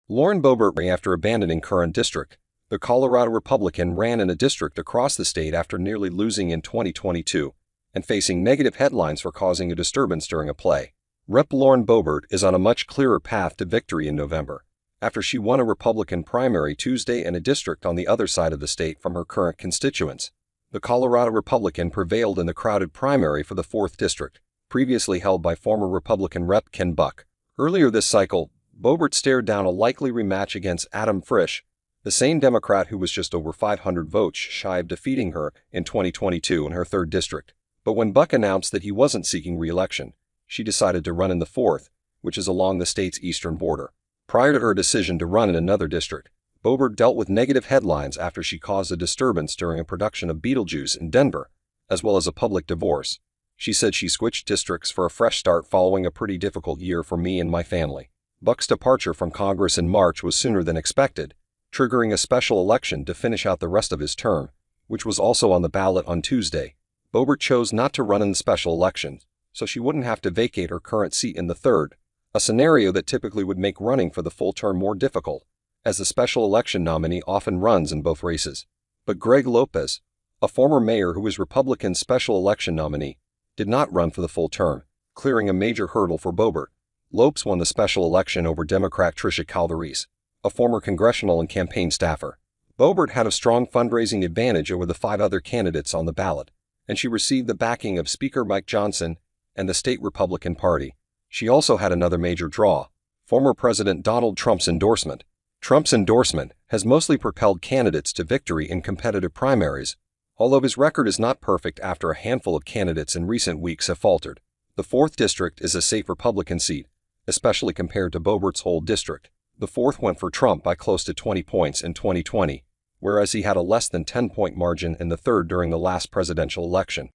Lauren Boebert, after abandoning current district, the Colorado Republican ran in a district across the state after nearly losing in 2022 and facing negative headlines for causing a disturbance during a play. Rep. Lauren Boebert is on a much clearer path to victory in November, after she won a Republican primary Tuesday in a district on the other side of the state from her current constituents. The Colorado Republican prevailed in the crowded primary for the 4th District, previously held by former Republican Rep. Ken Buck. Earlier this cycle, Boebert stared down a likely rematch against Adam Frisch, the same Democrat who was just over 500 votes shy of defeating her in 2022 in her 3rd district. But when Buck announced that he wasn't seeking re-election, she decided to run in the 4th, which is along the state's eastern border. Prior to her decision to run in another district, Boebert dealt with negative headlines after she caused a disturbance during a production of Beetlejuice in Denver, as well as a public divorce. She said she switched districts for a fresh start following a pretty difficult year for me and my family. Buck's departure from Congress in March was sooner than expected, triggering a special election to finish out the rest of his term, which was also on the ballot on Tuesday. Boebert chose not to run in the special election, so she wouldn't have to vacate her current seat in the 3rd, a scenario that typically would make running for the full term more difficult, as the special election nominee often runs in both races. But Greg Lopez, a former mayor who was Republican's special election nominee, did not run for the full term, clearing a major hurdle for Boebert. Lopes won the special election over Democrat Tricia Calderese, a former congressional and campaign staffer. Boebert had a strong fundraising advantage over the 5 other candidates on the ballot, and she received the backing of Speaker Mike Johnson and the state Republican Party. She also had another major draw, former President Donald Trump's endorsement. Trump's endorsement has mostly propelled candidates to victory in competitive primaries, although his record is not perfect after a handful of candidates in recent weeks have faltered. The 4th District is a safe Republican seat, especially compared to Boebert's whole district. The 4th went for Trump by close to 20 points in 2020, whereas he had a less than 10-point margin in the 3rd during the last presidential election.